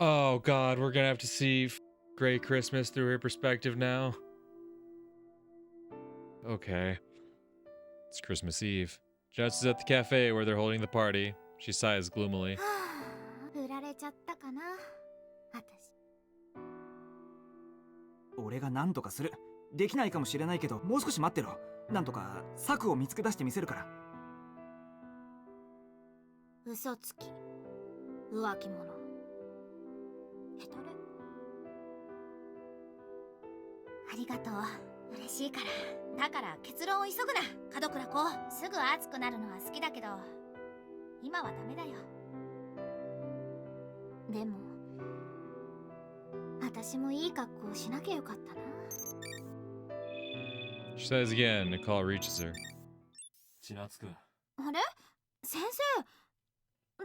Oh god, we're gonna have to see Gray Christmas through her perspective now. Okay. It's Christmas Eve. Jess is at the cafe where they're holding the party. She sighs gloomily. 振られちゃったかな、私。俺が何とかする。できないかもしれないけど、もう少し待ってろ。なんとか策を見つけ出してみせるから。嘘つき、浮気者、ヘタレ。ありがとう、嬉しいから。だから結論を急ぐな、門倉子。すぐ熱くなるのは好きだけど、今はダメだよ。でも私もいい格好をしなきゃよかったな。 She says again, a call reaches her. 千夏くん。あれ、先生、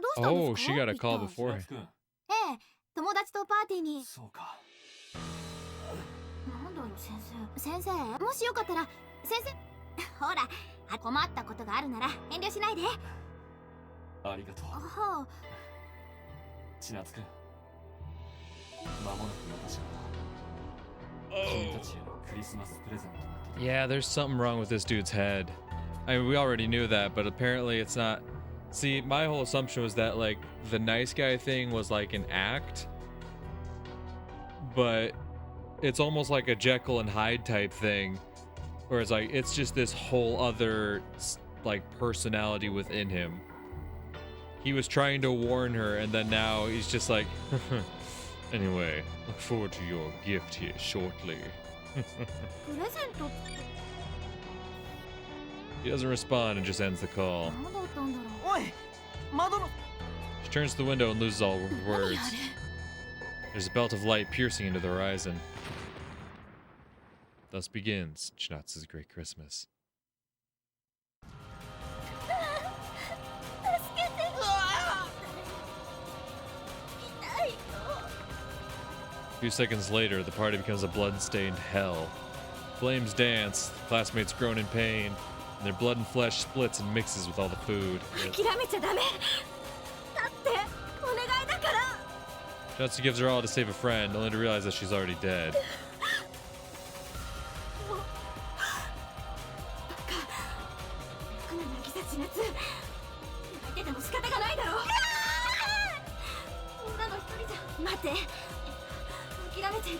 どうしたんですか？ Oh, she got a call before. ええ、友達とパーティーに。そうか。なんだよ先生。もしよかったら先生ほら、困ったことがあるなら遠慮しないで。ありがとう。はあ、千夏くん。間もなく私が君たちへのクリスマスプレゼント。 Yeah, there's something wrong with this dude's head. I mean, we already knew that, but apparently it's not. See, my whole assumption was that, like, the nice guy thing was like an act, but it's almost like a Jekyll and Hyde type thing, where it's like, it's just this whole other, like, personality within him. He was trying to warn her, and then now he's just like, anyway, look forward to your gift here shortly. プレゼントって He doesn't respond and just ends the call. 何だったんだろう。おい、窓の。 She turns to the window and loses all 何 words. あれ。 There's a belt of light piercing into the horizon. Thus begins Chinatsu's Great Christmas. 助けて。痛いよ。 A few seconds later, the party becomes a blood-stained hell. Flames dance, classmates groan in pain, and their blood and flesh splits and mixes with all the food. 諦めちゃダメ。だってお願いだから。 Chinatsu gives her all to save a friend, only to realize that she's already dead. この渚千夏、泣いてても仕方がないだろう。みんなの一人じゃ。待って、諦めちゃいけ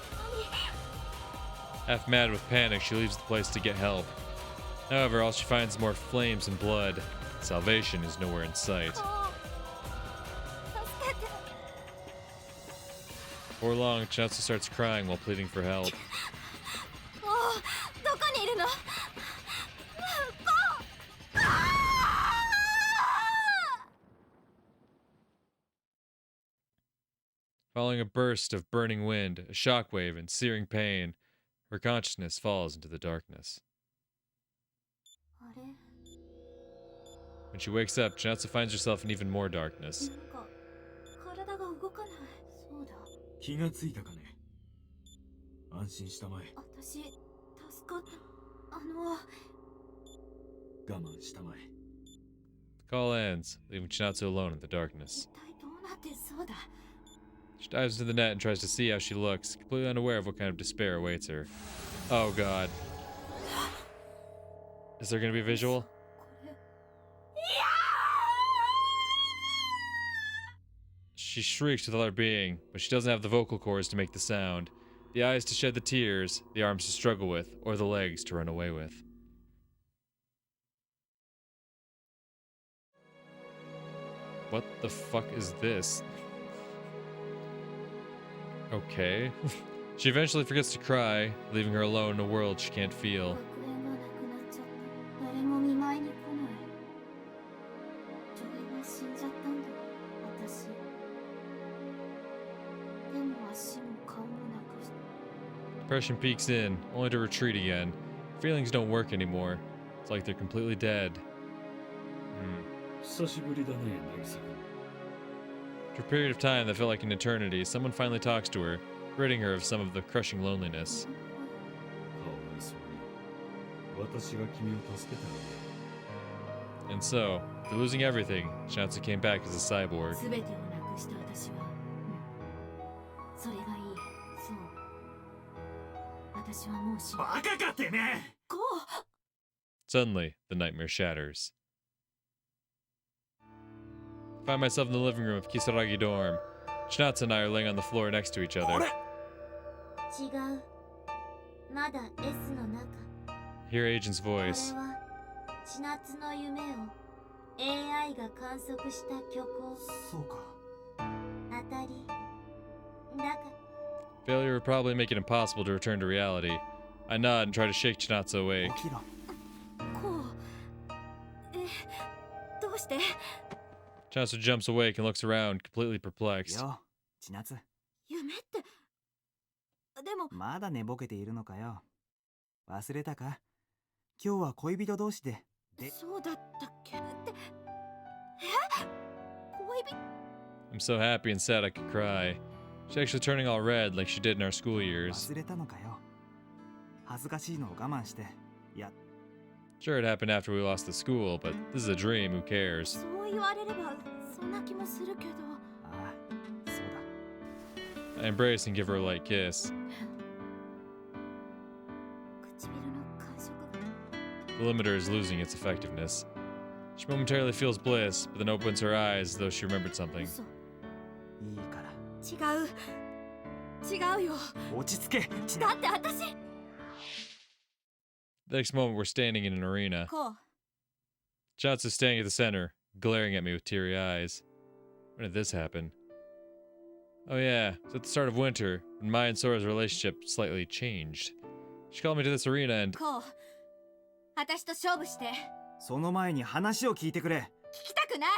ない。 Half mad with panic, she leaves the place to get help. However, all she finds is more flames and blood. Salvation is nowhere in sight. 助けて。 Before long, Chinatsu starts crying while pleading for help. もうどこにいるの？ Following a burst of burning wind, a shockwave, and searing pain, her consciousness falls into the darkness. あれ？ When she wakes up, Chinatsu finds herself in even more darkness. なんか体が動かない。そうだ。気がついたかね。安心したまえ。私助かった。我慢したまえ。 The call ends, leaving Chinatsu alone in the darkness. 一体どうなってそうだ。 She dives into the net and tries to see how she looks, completely unaware of what kind of despair awaits her. Oh god. Is there gonna be a visual? She shrieks with all her being, but she doesn't have the vocal cords to make the sound, the eyes to shed the tears, the arms to struggle with, or the legs to run away with. What the fuck is this? Okay. She eventually forgets to cry, leaving her alone in a world she can't feel. 学園がなくなっちゃった。誰も見舞いに来ない。女優は死んじゃったんだ。私。でも足も顔もなくした。 Depression peeks in, only to retreat again. Feelings don't work anymore. It's like they're completely dead.久しぶりだね、渚君。 After a period of time that felt like an eternity, someone finally talks to her, ridding her of some of the crushing loneliness. かわいそうに。私が君を助けたよ。 And so, after losing everything, Chinatsu came back as a cyborg. 全てをなくした私は、私はもう死ぬ。バカかてめえ。こう。 Suddenly, the nightmare shatters. I find myself in the living room of Kisaragi dorm. Chinatsu and I are laying on the floor next to each あ other. れ。違う。まだ S の中。 Hear Agent's これ voice. は千夏の夢を AI が観測した虚構。そうか。当たり。だから。 Failure would probably make it impossible to return to reality. I nod and try to shake Chinatsu awake. 起きろ。こう。どうして？ Chinatsu jumps awake and looks around, completely perplexed. よ、千夏。夢って。でも。まだ寝ぼけているのかよ。忘れたか？今日は恋人同士で。そうだったっけ？って恋人？ I'm so happy and sad I could cry. She's actually turning all red like she did in our school years. 忘れたのかよ。恥ずかしいのを我慢して。いや。 Sure, it happened after we lost the school, but this is a dream, who cares? そう言われればそんな気もするけど。ああ、そうだ。 I embrace and give her a light kiss. 唇の感触が。 The limiter is losing its effectiveness. She momentarily feels bliss, but then opens her eyes as though she remembered something. 嘘。いいから。違う。違うよ。落ち着け。千だ夏。って私。 The next moment, we're standing in an arena. こう。 Chinatsu's standing at the center, glaring at me with teary eyes. When did this happen? Oh yeah, it was at the start of winter, when my and Sora's relationship slightly changed. She called me to this arena and... こう。私と勝負して。その前に話を聞いてくれ。聞きたくない。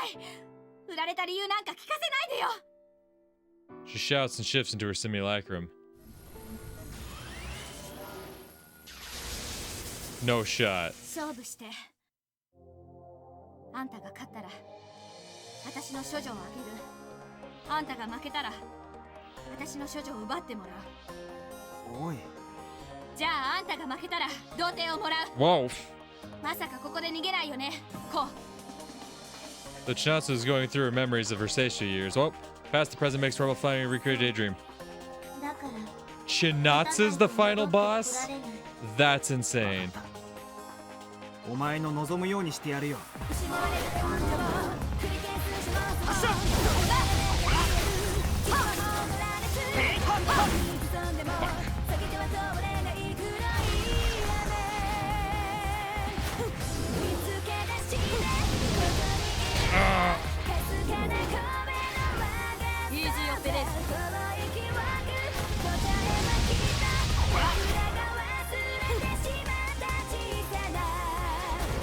振られた理由なんか聞かせないでよ。 She shouts and shifts into her simulacrum. No shot. 勝負して。あんたが勝ったら私の処女をあげる。あんたが負けたら私の処女を奪ってもらう。おい。じゃああんたが負けたら童貞をもらう。 Whoa! まさかここで逃げないよね。こう。 So Chinatsu is going through her memories of her Seisha years. Oh, past the present makes Normal finally recreate a daydream. だから。 Chinatsu's the final boss? That's insane. お前の望むようにしてやるよ。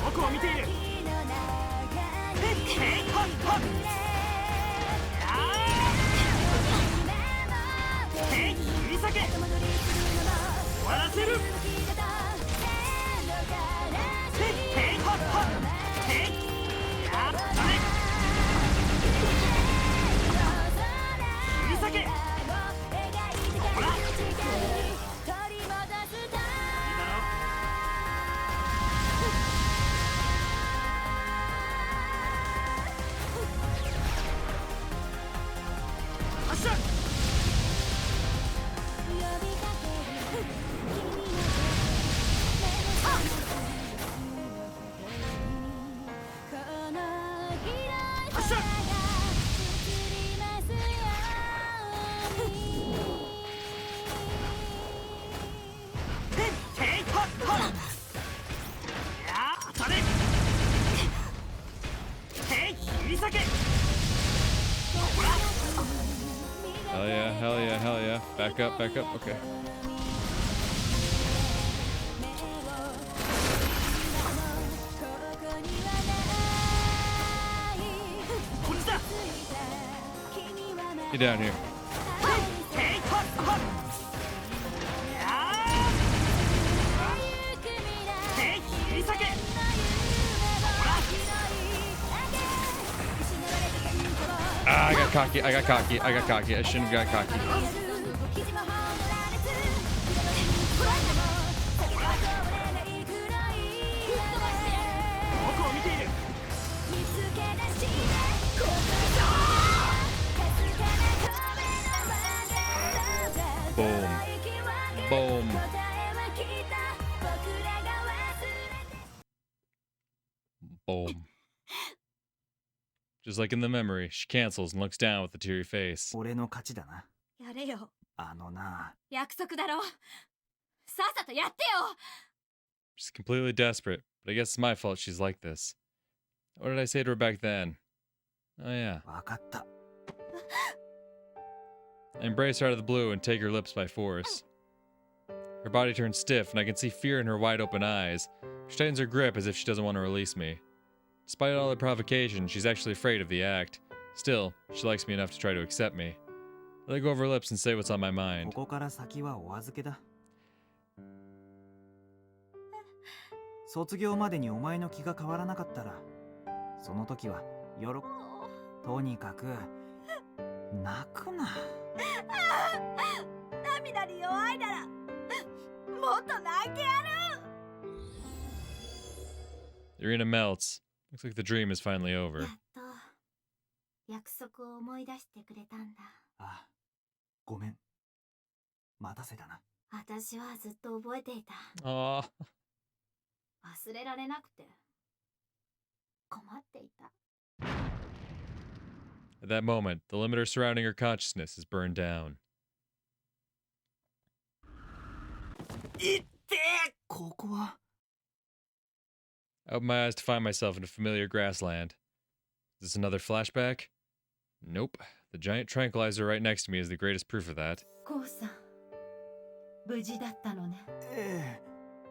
僕を見ている。指先。終わらせる。Hell yeah, hell yeah, hell yeah. Back up, okay. Get down here. Ah, I got cocky. I shouldn't have got cocky. Boom. Boom. Oh. Just like in the memory, she cancels and looks down with a teary face. 俺の勝ちだな。やれよ。あのな。約束だろ。さっさとやってよ。 She's completely desperate, but I guess it's my fault she's like this. What did I say to her back then? Oh yeah. わかった。I embrace her out of the blue and take her lips by force. Her body turns stiff and I can see fear in her wide open eyes. She tightens her grip as if she doesn't want to release me. Despite all the provocation, she's actually afraid of the act. Still, she likes me enough to try to accept me. I let go of her lips and say what's on my mind. ここから先はお預けだ。卒業までにお前の気が変わらなかったら、その時はとにかく泣くな。涙に弱いならもっと泣いてやる。 The arena melts. Looks like the dream is finally や over. っと約束を思い出してくれたんだ。あ、ごめん。待たせたな。私はずっと覚えていた。 Aww. 忘れられなくて困っていた。 At that moment, the limiter surrounding her consciousness is burned down. いってここは。I open my eyes to find myself in a familiar grassland. Is this another flashback? Nope. The giant tranquilizer right next to me is the greatest proof of that. コウさん、無事だったのね。え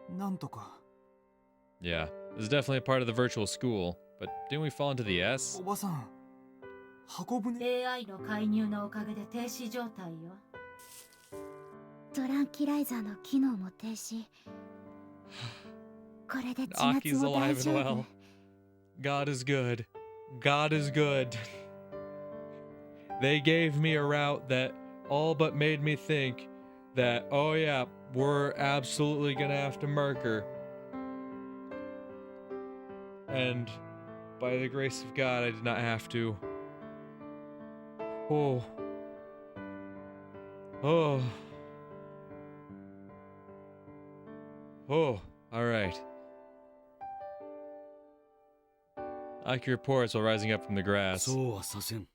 え、なんとか。 Yeah, this is definitely a part of the virtual school, but didn't we fall into the S? おばさん、箱舟。 AI の介入のおかげで停止状態よ。トランキライザーの機能も停止。これで血圧 Aki's も大 alive 丈 and 夫。 well. God is good. God is good. They gave me a route that all but made me think that, oh yeah, we're absolutely gonna have to murk her. And by the grace of God, I did not have to. Oh. Oh. Oh, alright. Aki reports while rising up from the grass. そうはさせん。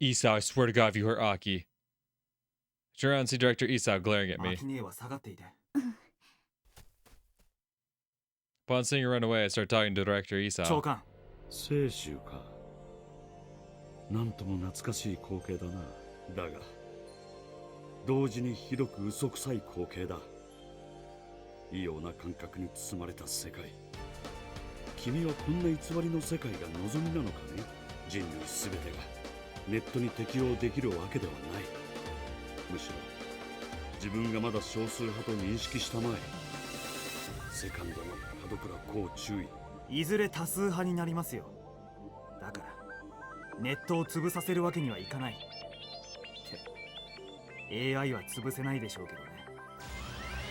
Isao, I swear to God, if you hurt Aki. I turn around and see Director Isao glaring at マ me. キネーは下がっていて。 Upon seeing her run away, I start talking to Director 長 Isao. 官。清舟か。なんとも懐かしい光景だな。だが、同時にひどく嘘くさい光景だ。異様な感覚に包まれた世界。君はこんな偽りの世界が望みなのかね。人類すべてがネットに適用できるわけではない。むしろ自分がまだ少数派と認識したまえ。セカンドの門倉こう注意。いずれ多数派になりますよ。だからネットを潰させるわけにはいかない。って AI は潰せないでしょうけどね。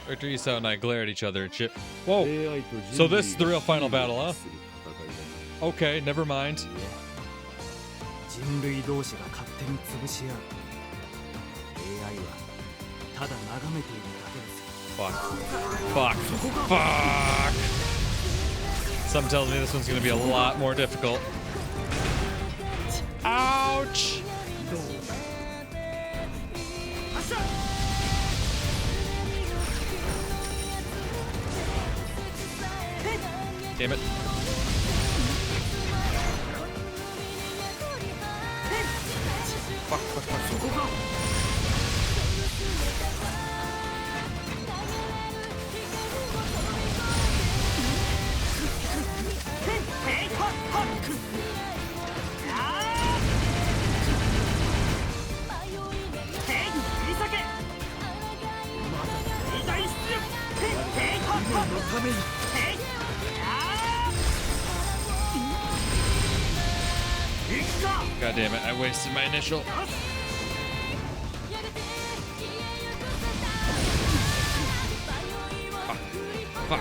Director Isao and I glare at each other and shit. Whoa! So this is the real final battle, huh? Okay, never mind. 人類同士が勝手に潰し合う。AI はただ眺めているだけですよ。 Fuck. Fuck. Fuck. Something tells me this one's gonna be a lot more difficult. Ouch! Damn it. Fuck. God damn it, I wasted my initial. Fuck.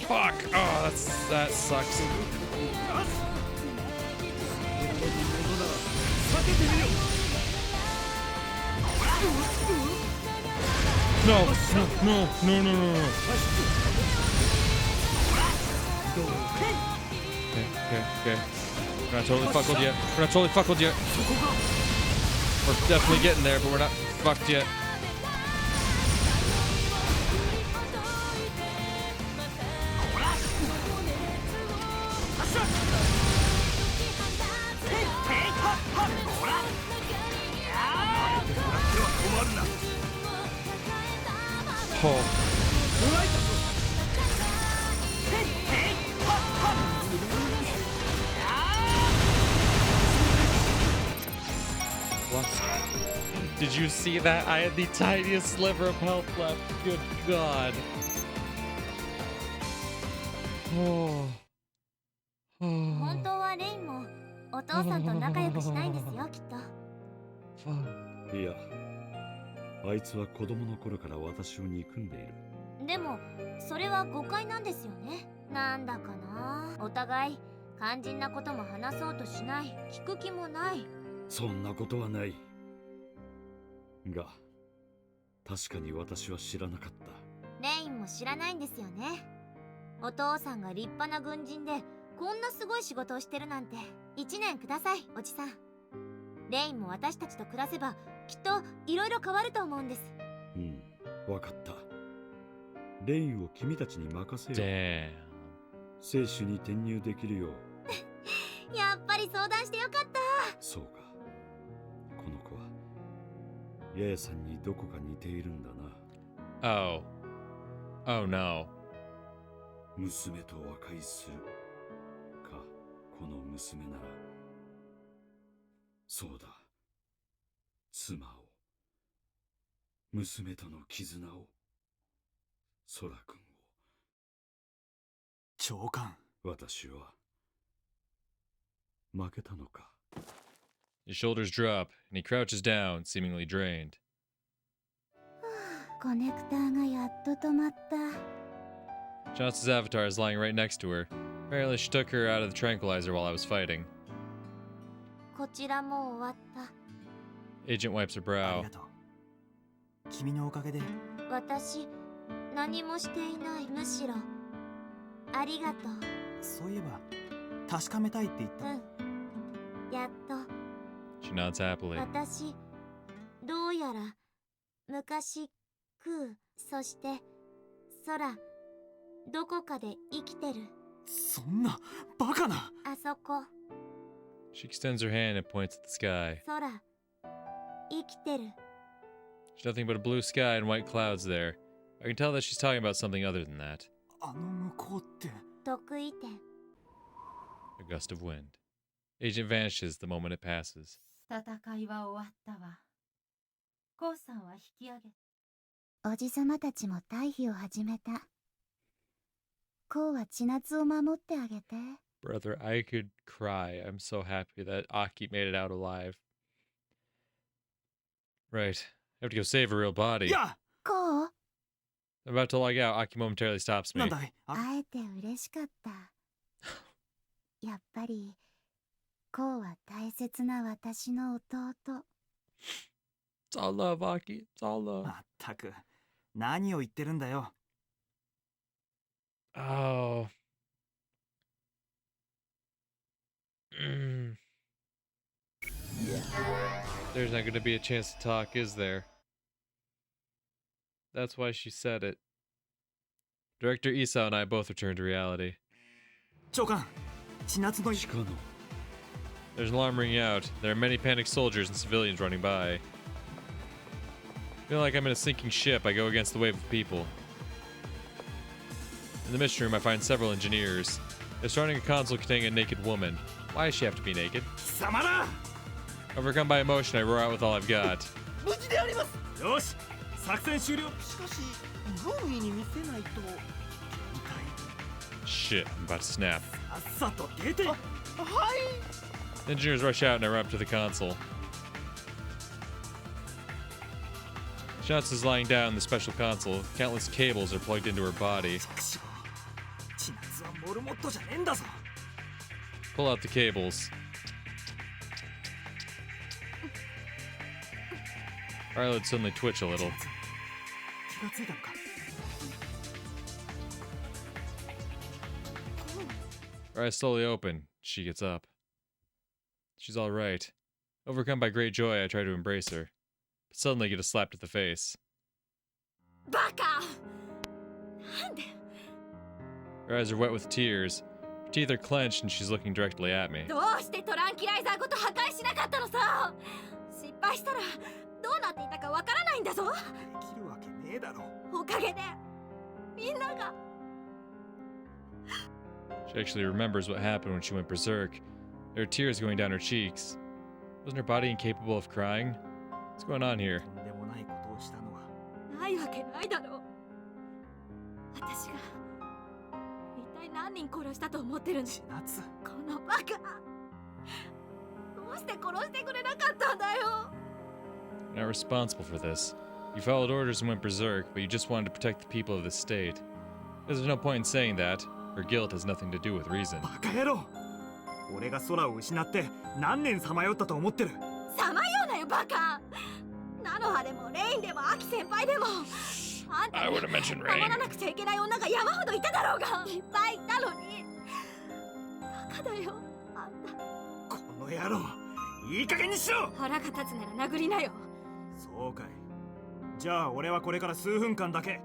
Fuck! Oh, that sucks. No, no, no, no, no, no, no. Okay. We're not totally fuckled yet. We're not totally fuckled yet. We're definitely getting there, but we're not fucked yet. Oh. What? Did you see that? I had the tiniest sliver of health left. Good God. Oh. 本当はレインもお父さんと仲良くしたいんですよ、きっと。Fuck. いや、あいつは子供の頃から私を憎んでいる。でもそれは誤解なんですよね。なんだかな、お互い肝心なことも話そうとしない、聞く気もない。そんなことはない。が、確かに私は知らなかった。レインも知らないんですよね。お父さんが立派な軍人でこんなすごい仕事をしてるなんて。1年ください、おじさん。レインも私たちと暮らせばきっといろいろ変わると思うんです。うん、わかった。レインを君たちに任せよう。Damn. 聖種に転入できるよう。やっぱり相談してよかった。そうか。この子はヤヤさんにどこか似ているんだな。Oh. Oh no. 娘と和解するか、この娘なら。そうだ、妻を、娘との絆を、空君を。長官。私は負けたのか。 His shoulders drop, and he crouches down, seemingly drained. コネクターがやっと止まった。Johnson's avatar is lying right next to her. Apparently she took her out of the tranquilizer while I was fighting. こちらもう終わった。 Agent wipes her あ brow. りがとう。君のおかげで。私何もしていない。むしろありがとう。そういえば確かめたいって言った。うん、やっと。 She nods happily. 私どうやら昔クー、そして空、どこかで生きてる。そんなバカな。あそこ。 She extends her hand and points at the sky. 空、生きてる。 There's nothing but a blue sky and white clouds there. I can tell that she's talking about something other than that. あの向こうって。得意点。 A gust of wind. Agent vanishes the moment it passes. 戦いは終わったわ。コウさんは引き上げ。おじさまたちも退避を始めた。コウは千夏を守ってあげて。 Brother, I could cry. I'm so happy that Aki made it out alive. Right. I have to go save a real body. いや。コウ、 I'm about to log out. Aki momentarily stops な me. んだい。会えて嬉しかった。やっぱりコウは大切な私の弟。 It's all love, Aki. It's all love. まったく何を言ってるんだよ。 Oh. There's not going to be a chance to talk, is there? That's why she said it. Director Isao and I both returned to reality. 長官、千夏の。地下の。 There's an alarm ringing out. There are many panicked soldiers and civilians running by. Feeling like I'm in a sinking ship, I go against the wave of people. In the mission room, I find several engineers. They're starting a console containing a naked woman. Why does she have to be naked? 貴様だ。 Overcome by emotion, I roar out with all I've got. 無事であります。よし、作戦終了。しかし軍医に見せないと。Shit, I'm about to snap. さっさと出て。はい。 Engineers rush out and I run up to the console. Shinatsu is lying down in the special console. Countless cables are plugged into her body. 千夏はモルモットじゃねえんだぞ。 Pull out the cables. Her eyelids suddenly twitch a little. 気がついたのか。 Her eyes slowly open. She gets up. She's all right. Overcome by great joy, I try to embrace her, but suddenly get a slap to the face. バカ。なんで。 Her eyes are wet with tears. Her teeth are clenched and she's looking directly at me. どうしてトランキライザーごと破壊しなかったのさ。失敗したらどうなっていたかわからないんだぞ。できるわけねえだろ。おかげでみんなが。 She actually remembers what happened when she went berserk. There are tears going down her cheeks. Wasn't her body incapable of crying? What's going on here? とんでもないことをしたのは。ないわけないだろう。私が一体何人殺したと思ってるんだ。千夏。このバカ。どうして殺してくれなかったんだよ。 You're not responsible for this. You followed orders and went berserk, but you just wanted to protect the people of this state. There's no point in saying that. Her guilt has nothing to do with reason. バカ野郎。俺が空を失って何年さまよったと思ってる。さまようなよバカ。ナノハでもレインでもアキ先輩でも。あんた I would have mentioned 守 rain. らなくちゃいけない女が山ほどいただろうが。いっぱいいたのに。バカだよあんた。この野郎。いい加減にしろ。腹が立つなら殴りなよ。そうかい。じゃあ俺はこれから数分間だけ。 I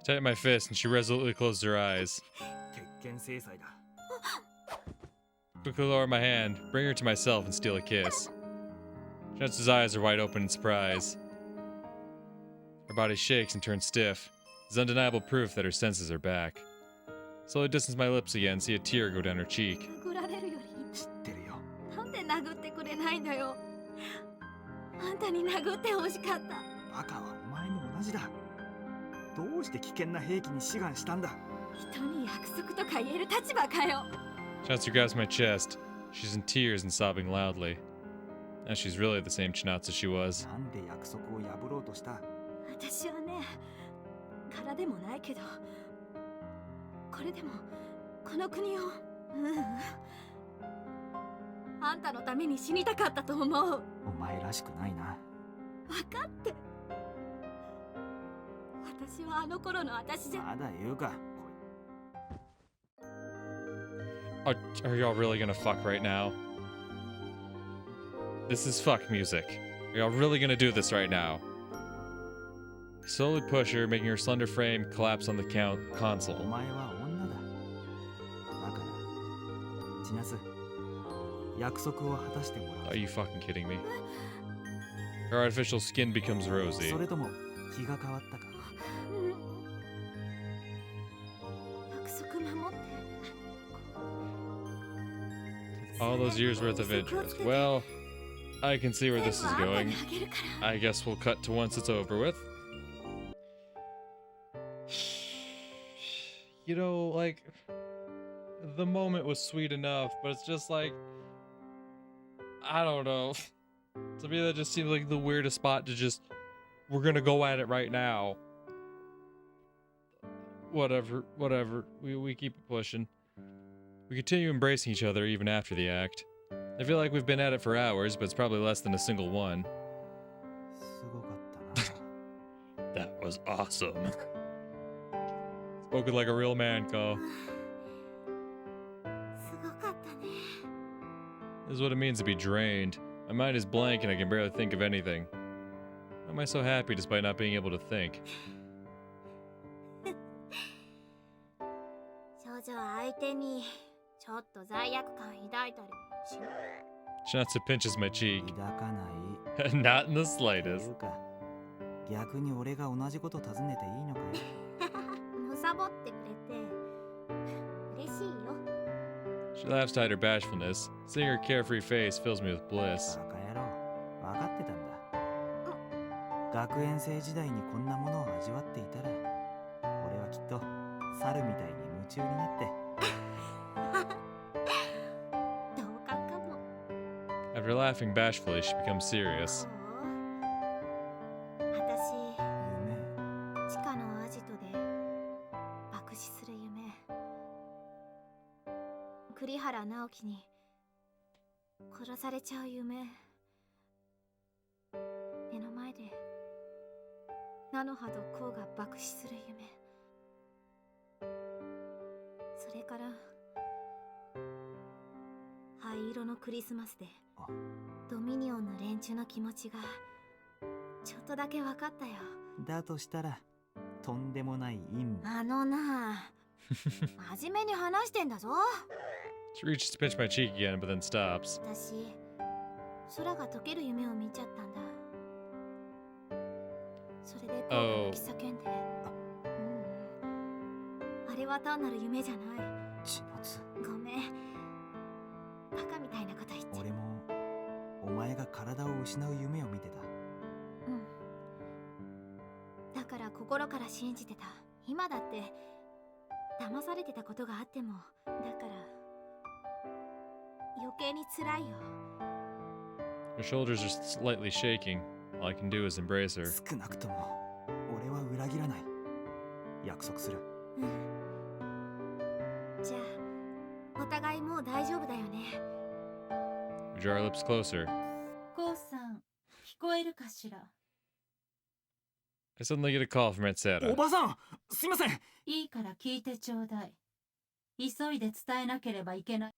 tighten my fist and she resolutely closed her eyes. 鉄拳制裁だ。 Quickly lower my hand, bring her to myself, and steal a kiss. Shinatsu's eyes are wide open in surprise. Her body shakes and turns stiff. It's undeniable proof that her senses are back. Slowly distance my lips again, see a tear go down her cheek. 殴られるより。知ってるよ。なんで殴ってくれないんだよ。あんたに殴ってほしかった。バカはお前も同じだ。どうして危険な兵器に志願したんだ。人に約束とか言える立場かよ。 Shinatsu grabs my chest. She's in tears and sobbing loudly. Now she's really the same Chinatsu she was. なんで約束を破ろうとした。私はね、柄でもないけど、これでもこの国を、あんたのために死にたかったと思う。お前らしくないな。分かって。私はあの頃の私じゃ。まだ言うか。 Are y'all really gonna fuck right now? This is fuck music. Are y'all really gonna do this right now? I slowly push her, making her slender frame collapse on the お console. 前は女だ。だから、千夏、約束を果たしてもらう。 Are you fucking kidding me? Her artificial skin becomes rosy. それとも気が変わったか。約束守って。 All those years worth of interest. Well, I can see where this is going. I guess we'll cut to once it's over with. You know, like, the moment was sweet enough, but it's just like, I don't know. To me, that just seems like the weirdest spot to just, we're gonna go at it right now. Whatever. We keep it pushing. We continue embracing each other even after the act. I feel like we've been at it for hours, but it's probably less than a single one. すごかったな。 That was awesome. Spoken like a real man, Ko. すごかったね。 This is what it means to be drained. My mind is blank and I can barely think of anything. Why am I so happy despite not being able to think? 少女は相手にちょっと罪悪感抱いたりしない。 Shinatsu pinches my cheek. 抱かない。 Not in the てい slightest. うか、逆に俺が同じこと尋ねていいのかよ。むさぼってくれて嬉しいよ。 She laughs to hide her bashfulness. Seeing her carefree face fills me with bliss. バカ野郎、分かってたんだ。学園生時代にこんなものを味わっていたら、俺はきっと猿みたいに夢中になって。After laughing bashfully, she becomes そ serious. う私夢地下のアジトで爆死する夢、栗原直樹に殺されちゃう夢、目の前で菜の葉とこうが爆死する夢、それから灰色のクリスマスであドミニオンの連中の気持ちがちょっとだけ分かったよ。だとしたらとんでもない陰謀。あのな真面目に話してんだぞ。 She reaches to pinch my cheek again, but then stops. 私空が溶ける夢を見ちゃったんだ。それでこうが泣き叫んで、あれは単なる夢じゃない。血のつごめん、バカみたいなこと言っちゃ俺もお前が体を失う夢を見てた。う。だから心から信じてた。今だって騙されてたことがあっても、だから余計に辛いよ。 Her shoulders are slightly shaking. All I can do is embrace her. 少なくとも俺は裏切らない。約束する。じゃあお互いもう大丈夫だよね。 We draw our lips closer. コウさん、聞こえるかしら？ I suddenly get a call from Aunt お Sarah. ばさん、すいません。いいから聞いてちょうだい。急いで伝えなければいけない。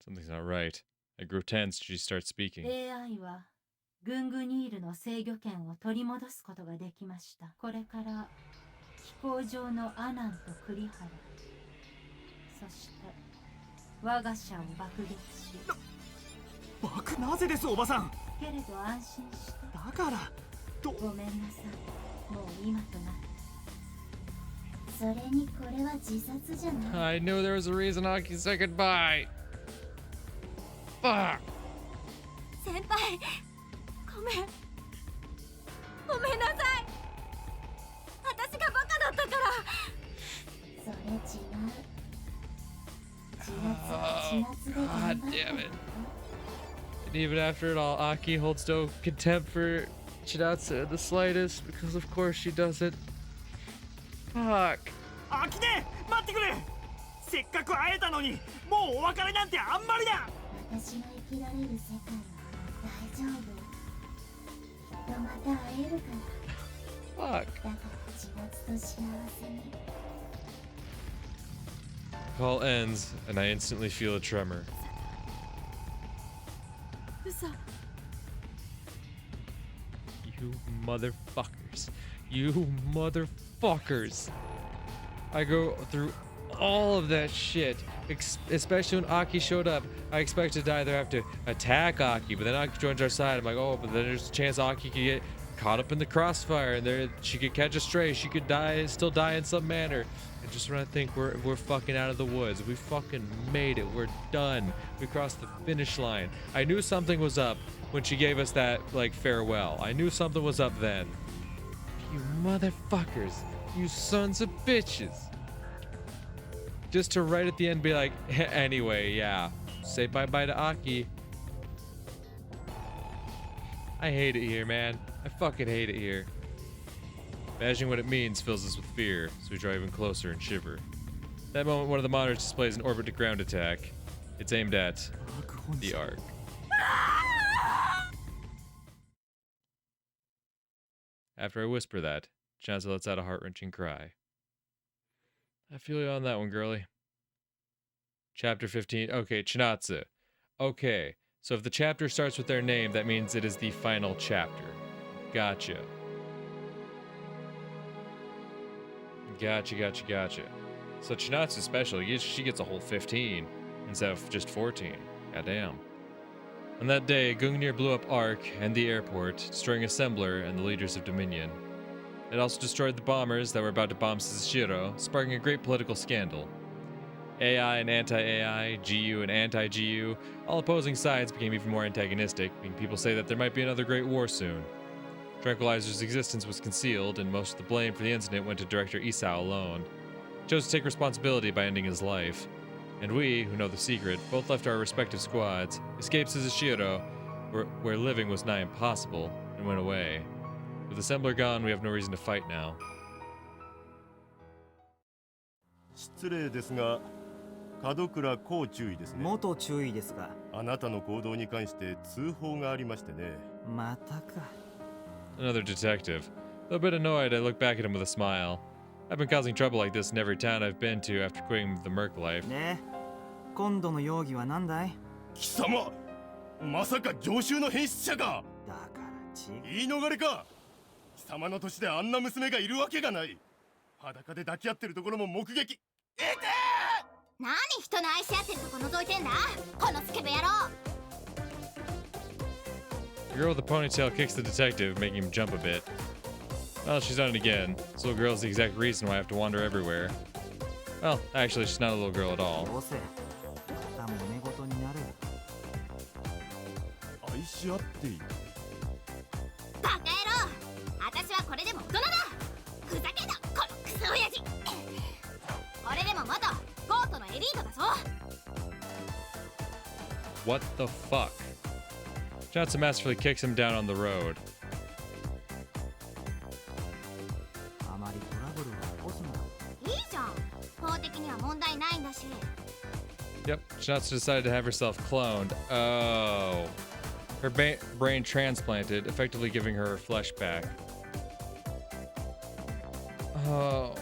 Something's not right. I grow tense as she starts speaking. AI はグングニールの制御権を取り戻すことができました。これから飛行場のアナンと栗原、そして我が社を爆撃し、僕なぜですおばさん。けれど安心して。だからごめんなさい。もう今となって。それにこれは自殺じゃない。 I knew there was a reason Aki said goodbye. Fuck. 先輩、ごめんなさい。私がバカだったから。それ違う。 God damn it. And even after it all, Aki holds no contempt for Chinatsu in the slightest, because of course she doesn't. Fuck. あきね、待ってくれ。せっかく会えたのにもうお別れなんてあんまりだ。私が生きられる世界は大丈夫。きっとまた会えるから。 Fuck. だから千夏と幸せに。 Call ends, and I instantly feel a tremor. 嘘。 You motherfuckers. You motherfuckers. I go through all of that shit, especially when Aki showed up. I expected to either have to attack Aki, but then Aki joins our side. I'm like, oh, but then there's a chance Aki could get caught up in the crossfire, and there she could catch a stray. She could die, still die in some manner. And just when I think we're fucking out of the woods, we fucking made it. We're done. We crossed the finish line. I knew something was up when she gave us that like farewell. I knew something was up then. You motherfuckers. You sons of bitches. Just to right at the end be like, anyway, yeah. Say bye-bye to Aki. I hate it here, man. I fucking hate it here. Imagining what it means fills us with fear, so we draw even closer and shiver. That moment, one of the monitors displays an orbit-to-ground attack. It's aimed at the Ark. After I whisper that, Chinatsu lets out a heart-wrenching cry. I feel you on that one, girlie. Chapter 15. Okay, Chinatsu. Okay, so if the chapter starts with their name, that means it is the final chapter. Gotcha. Gotcha. So Chinatsu's special. She gets a whole 15 instead of just 14. Goddamn. On that day, Gungnir blew up Ark and the airport, destroying Assembler and the leaders of Dominion. It also destroyed the bombers that were about to bomb Suzashiro, sparking a great political scandal. AI and anti-AI, GU and anti-GU, all opposing sides became even more antagonistic, making people say that there might be another great war soon. Tranquilizer's existence was concealed, and most of the blame for the incident went to director Isao alone. He chose to take responsibility by ending his life. And we, who know the secret, both left our respective squads, escaped Suzashiro, where living was nigh impossible, and went away. With the assembler gone, we have no reason to fight now. 失礼ですが、門倉こ注意ですね。元注意ですが。あなたの行動に関して通報がありましてね。またか。Another detective. Though a bit annoyed, I look back at him with a smile. I've been causing trouble like this in every town I've been to after quitting the merc life. で、今度の容疑は何だい？貴様、まさか常習の変質者か。だから言い逃れか。貴様の年であんな娘がいるわけがない。裸で抱き合ってるところも目撃。何人の愛し合ってるとこ覗いてんだ、このスケベ野郎。 The girl with the ponytail kicks the detective, making him jump a bit. Well, she's done it again. This little girl's the exact reason why I have to wander everywhere. Well, actually, she's not a little girl at all. どうせまた揉め事になる。愛し合っている。バカ野郎、私はこれでも大人だ。ふざけんな、このクソ親父。これでも元ゴートのエリートだぞ。 What the fuck? Johnson masterfully kicks him down on the road. あまりトラブルは起こすな。いいじゃん、法的には問題ないんだし。 Yep, Johnson decided to have herself cloned. Oh. Her brain transplanted, effectively giving her flesh back. Oh.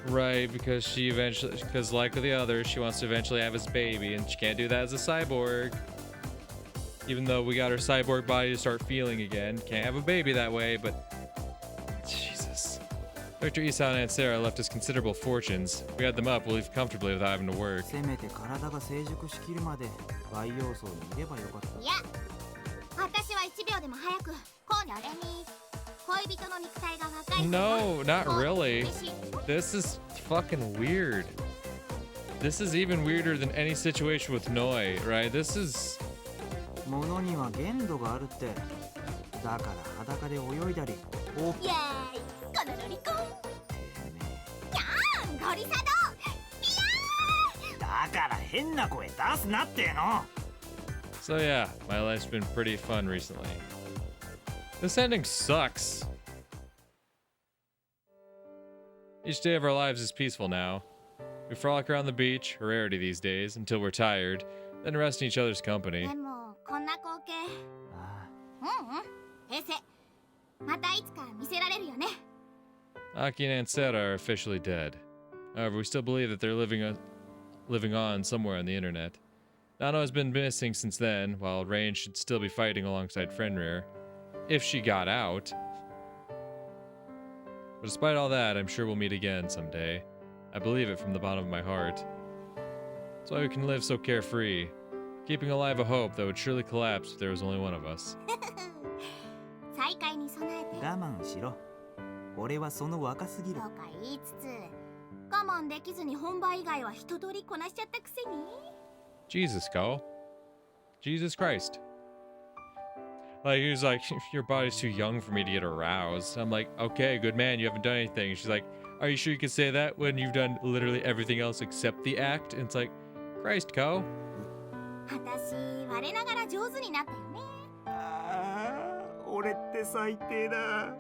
Right, because like with the others, she wants to eventually have his baby, and she can't do that as a cyborg. Even though we got her cyborg body to start feeling again. Can't have a baby that way, but... Jesus. Dr. Isan and Sarah left us considerable fortunes. If we had them up, we'll live comfortably without having to work. せめて体が成熟しきるまで培養層にいればよかった。いや、私は1秒でも早く今度に恋人の肉体が若い。 No, not really. This is fucking weird. This is even weirder than any situation with Noi, right? This is... ものには限度があるって。だから裸で泳いだり。おっ。イエーイ、このロリコン。やーん、ゴリサド。だから変な声出すなっての。 So yeah, my life's been pretty fun recently. This ending sucks. Each day of our lives is peaceful now. We frolic around the beach, a rarity these days, until we're tired, then rest in each other's company. でもこんな光景。あ平成。またいつか見せられるよね。 Aki and Ansera are officially dead. However, we still believe that they're living on somewhere on the internet. Nano has been missing since then, while Rain should still be fighting alongside Fenrir. If she got out. But despite all that, I'm sure we'll meet again someday. I believe it from the bottom of my heart. That's why we can live so carefree, keeping alive a hope that would surely collapse if there was only one of us. 再会に備えて。我慢しろ。俺はその若すぎる。とか言いつつ、我慢できずに本番以外は一通りこなしちゃったくせに。 Jesus, Ko. Jesus Christ. Like, he was like, your body's too young for me to get aroused. I'm like, okay, good man, you haven't done anything. She's like, are you sure you can say that when you've done literally everything else except the act? And it's like, Christ, Ko. 私、我ながら上手になったよね。ああ、俺って最低だ。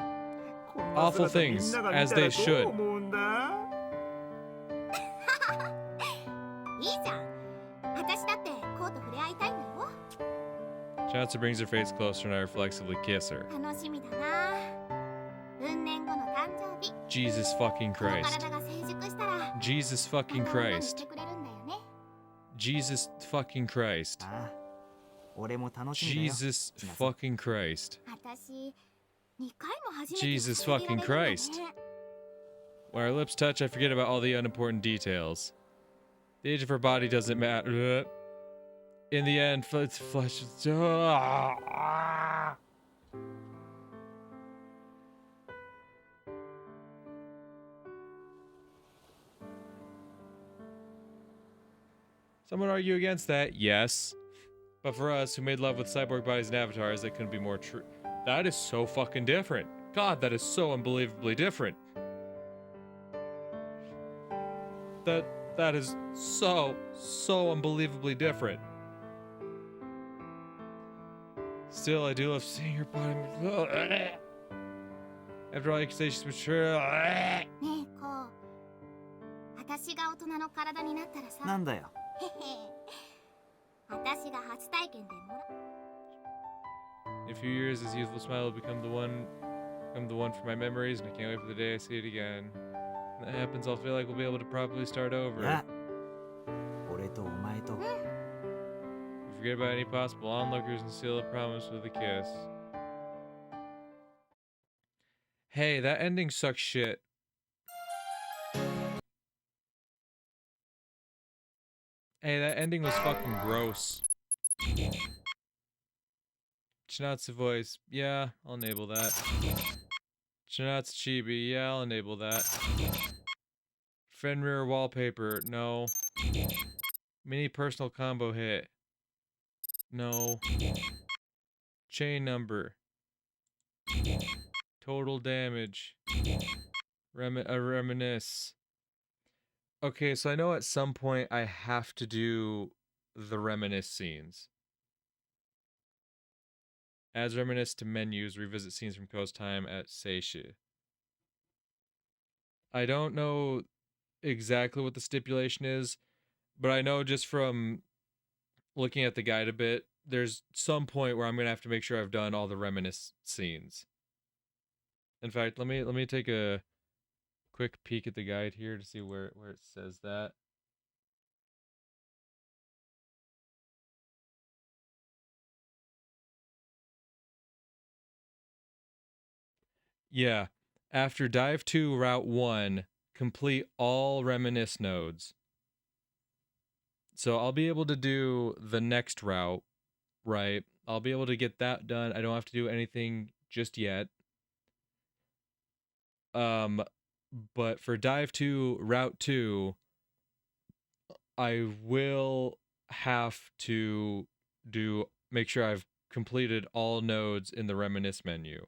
Awful things, as they should. いいじゃん。私だってコーと触れ合いたいんだよ。 Chatsu brings her face closer and I reflexively kiss her. 楽しみだな。運年後の誕生日。 Jesus fucking この Christ. 体が成熟したら。 Jesus あ fucking の女にし Christ. てくれるんだよね。 Jesus fucking Christ. ああ、俺も楽しみだよ。 Jesus fucking Christ. 私、2回も初めて Jesus 触れられるんだね fucking Christ. When our lips touch, I forget about all the unimportant details. The age of her body doesn't matter. In the end, it's flesh. Some would argue against that, yes. But for us, who made love with cyborg bodies and avatars, that couldn't be more true. That is so fucking different. God, that is so unbelievably different. That is so unbelievably different. Still, I do love seeing your body. After all, you can say she's mature. ねえこう私が大人の体になったらさなんだよ。へへ私が初体験でもら In a few years, this youthful smile will become the one for my memories, and I can't wait for the day I see it again. When that happens, I'll feel like we'll be able to properly start い over. や、俺とお前と Forget about any possible onlookers and seal a promise with a kiss. Hey, that ending sucks shit. Hey, that ending was fucking gross. Chinatsu voice. Yeah, I'll enable that. Chinatsu chibi. Yeah, I'll enable that. Fenrir wallpaper. No. Mini personal combo hit. No. Chain number. Total damage. Reminisce. Okay, so I know at some point I have to do the reminisce scenes. Adds reminisce to menus, revisit scenes from Ko's time at Seishi. I don't know exactly what the stipulation is, but I know just from looking at the guide a bit, there's some point where I'm gonna have to make sure I've done all the reminisce scenes. In fact, let me take a quick peek at the guide here to see where it says that. Yeah, after Dive 2 Route 1, complete all reminisce nodes. So I'll be able to do the next route, right? I'll be able to get that done. I don't have to do anything just yet. But for Dive 2 Route 2, I will have to make sure I've completed all nodes in the reminisce menu.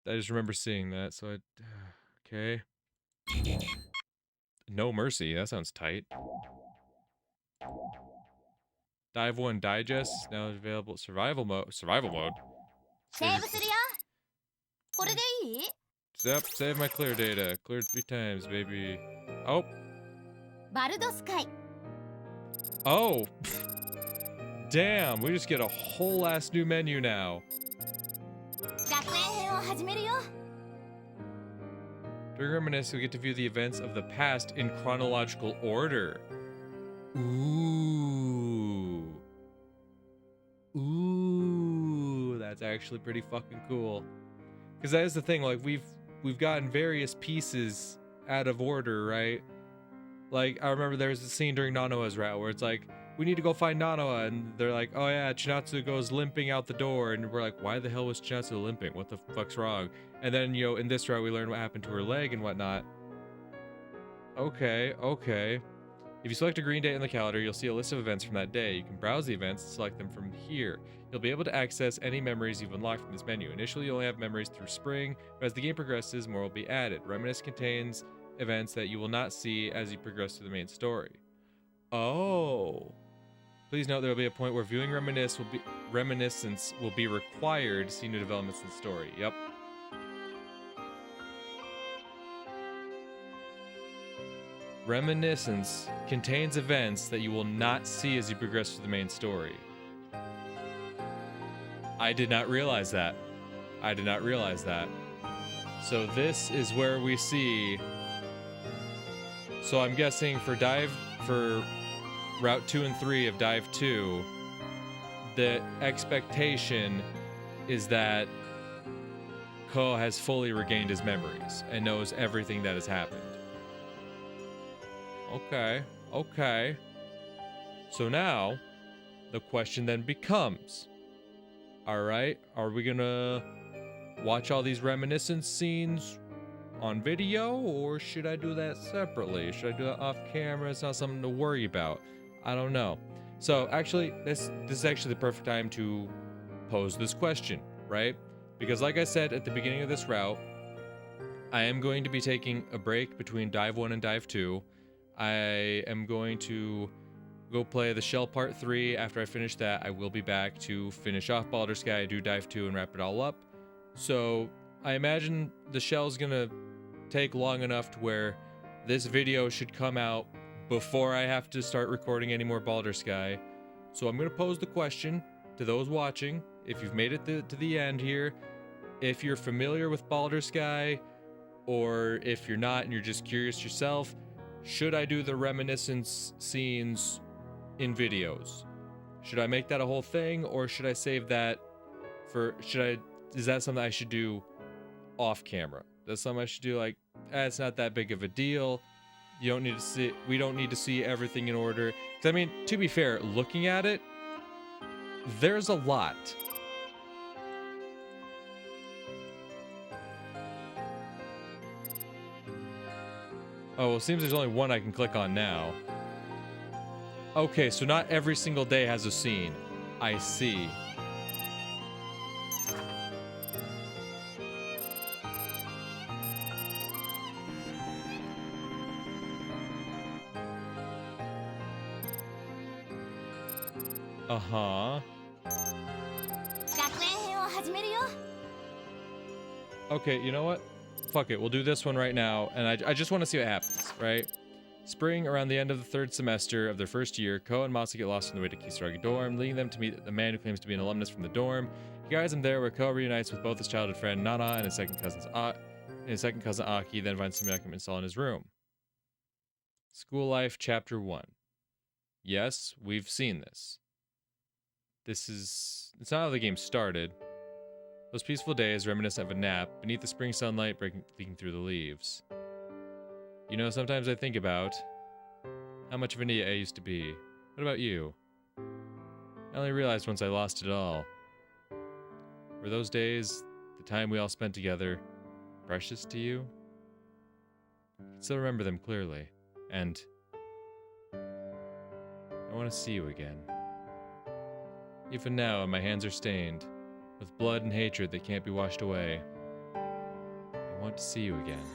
I just remember seeing that, so okay. No Mercy, that sounds tight. Dive 1 Digest is now available. Survival mode. Survival mode? セーブするよこれでいい Yep, save my clear data. Cleared 3 times, baby. Oh. バルドスカイ Oh. Damn, we just get a whole ass new menu now. 学園編を始めるよ During Reminisce, we get to view the events of the past in chronological order. Ooh. Ooh, that's actually pretty fucking cool. Because that is the thing, like, we've gotten various pieces out of order, right? Like, I remember there was a scene during Nanoa's route where it's like, we need to go find Nanoa, and they're like, oh yeah, Chinatsu goes limping out the door, and we're like, why the hell was Chinatsu limping? What the fuck's wrong? And then, you know, in this route, we learn what happened to her leg and whatnot. Okay, okay. If you select a green date in the calendar, you'll see a list of events from that day. You can browse the events and select them from here. You'll be able to access any memories you've unlocked from this menu. Initially, you only have memories through spring, but as the game progresses, more will be added. Reminisce contains events that you will not see as you progress through the main story. Oh. Please note there will be a point where viewing reminiscence will be required to see new developments in the story. Yep. Reminiscence contains events that you will not see as you progress through the main story. I did not realize that. I did not realize that. So this is where we see... So I'm guessing for Route 2 and 3 of Dive 2, the expectation is that Ko has fully regained his memories and knows everything that has happened. Okay, okay. So now, the question then becomes, alright, are we gonna watch all these reminiscence scenes on video, or should I do that separately? Should I do that off camera? It's not something to worry about. I don't know. So actually, this is actually the perfect time to pose this question, right? Because like I said at the beginning of this route, I am going to be taking a break between Dive 1 and Dive 2. I am going to Go play the Shell Part 3. After I finish that, I will be back to finish off Baldur's Sky, do Dive 2, and wrap it all up. So I imagine the Shell's gonna take long enough to where this video should come out before I have to start recording any more Baldur's Sky. So I'm gonna pose the question to those watching, if you've made it to the end here, if you're familiar with Baldur's Sky, or if you're not and you're just curious yourself, should I do the reminiscence scenes in videos? Should I make that a whole thing, or should I save that for, is that something I should do off camera? That's something I should do like, it's not that big of a deal. You don't need to see, we don't need to see everything in order. 'Cause I mean, to be fair, looking at it, there's a lot. Oh, well, it seems there's only one I can click on now. Okay, so not every single day has a scene. I see. Uh-huh. 学園編を始めるよ。 Okay, you know what? Fuck it, we'll do this one right now, and I just want to see what happens, right? Spring, around the end of the third semester of their first year, Ko and Masa get lost on the way to Kisaragi dorm, leading them to meet a man who claims to be an alumnus from the dorm. He guides them there, where Ko reunites with both his childhood friend Nana and his second cousin Aki, then finds Sumiaki installed in his room. School Life, Chapter 1. Yes, we've seen this. It's not how the game started. Those peaceful days reminiscent of a nap, beneath the spring sunlight leaking through the leaves. You know, sometimes I think about how much of an idiot I used to be. What about you? I only realized once I lost it all. Were those days, the time we all spent together, precious to you? I can still remember them clearly, and I want to see you again. Even now, my hands are stained, with blood and hatred that can't be washed away. I want to see you again.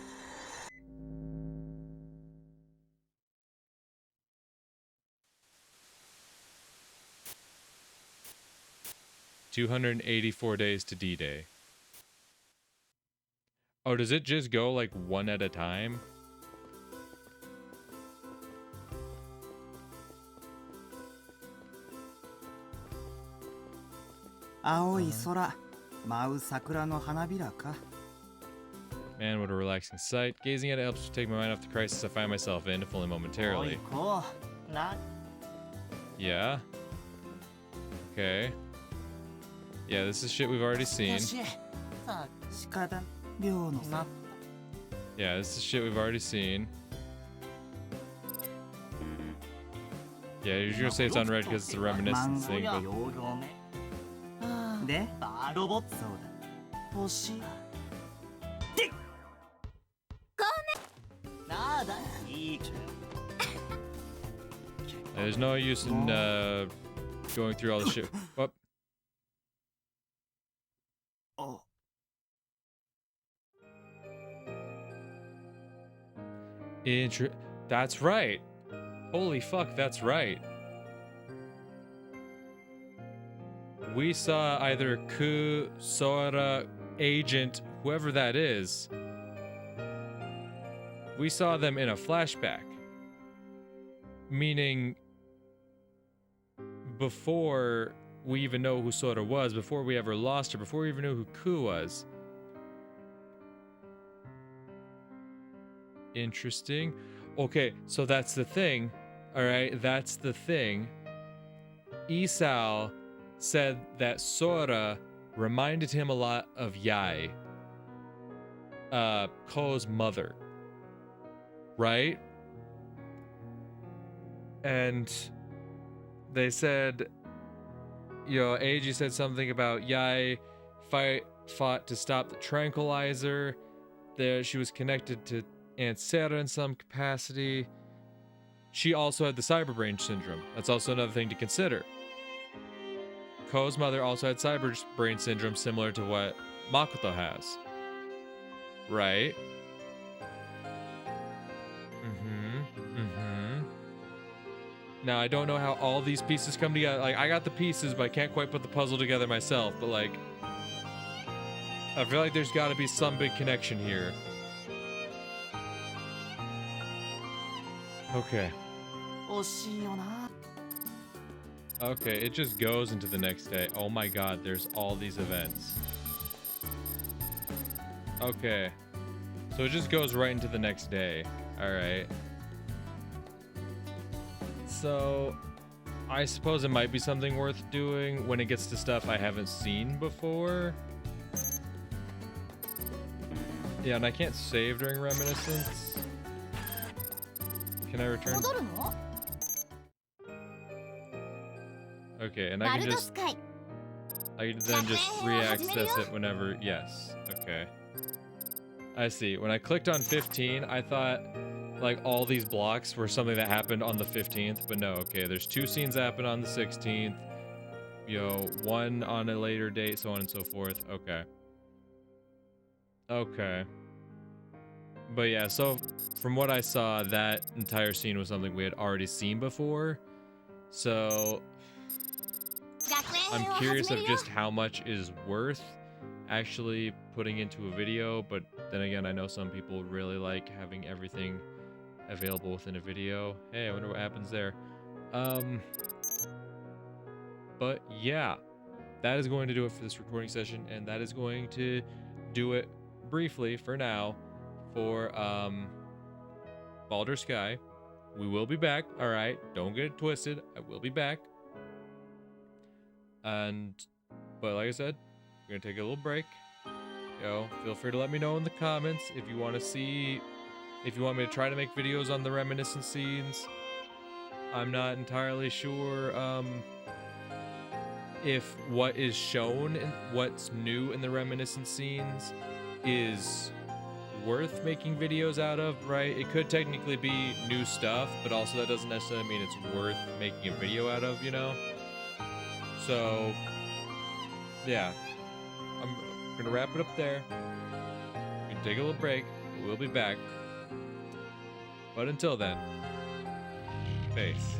"284 days to D-Day." Oh, does it just go like one at a time? Man, what a relaxing sight. Gazing at it helps to take my mind off the crisis I find myself in, if only momentarily. Yeah? Okay. Yeah, this is shit we've already seen. Yeah, this is shit we've already seen. Yeah, you're gonna say it's unread because it's a reminiscence thing, but... There's no use in going through all the shit. Whoop. That's right. Holy fuck, that's right. We saw either Ku, Sora, Agent, whoever that is. We saw them in a flashback. Meaning, before we even know who Sora was, before we ever lost her, before we even knew who Ku was. Interesting. Okay, so that's the thing. Alright, that's the thing. Isao said that Sora reminded him a lot of Yae. Ko's mother. Right? And they said, you know, Eiji said something about Yae fought to stop the tranquilizer. There, she was connected to Aunt Sarah in some capacity. She also had the cyberbrain syndrome. That's also another thing to consider. Ko's mother also had cyberbrain syndrome similar to what Makoto has. Right? Now, I don't know how all these pieces come together. Like, I got the pieces, but I can't quite put the puzzle together myself. But, like, I feel like there's got to be some big connection here. Okay. Okay, it just goes into the next day. Oh my god, there's all these events. Okay. So it just goes right into the next day. Alright. So, I suppose it might be something worth doing when it gets to stuff I haven't seen before. Yeah, and I can't save during Reminiscence. Can I return? Okay, and I can just... I can then just re-access it whenever... Yes, okay. I see. When I clicked on 15, I thought, like, all these blocks were something that happened on the 15th, but no, okay, there's 2 scenes that happen on the 16th, you know, 1 on a later date, so on and so forth. Okay. Okay. But yeah, so from what I saw, that entire scene was something we had already seen before, so I'm curious of just how much is worth actually putting into a video, but then again, I know some people really like having everything available within a video. Hey, I wonder what happens there. But yeah, that is going to do it for this recording session, and that is going to do it briefly for now for Baldr Sky. We will be back, all right? Don't get it twisted. I will be back. But like I said, we're gonna take a little break. Feel free to let me know in the comments if you want me to try to make videos on the reminiscent scenes. I'm not entirely sure if what is shown and what's new in the reminiscent scenes is worth making videos out of, right? It could technically be new stuff, but also that doesn't necessarily mean it's worth making a video out of, you know? So, yeah. I'm gonna wrap it up there. We can take a little break. We'll be back. But until then, peace.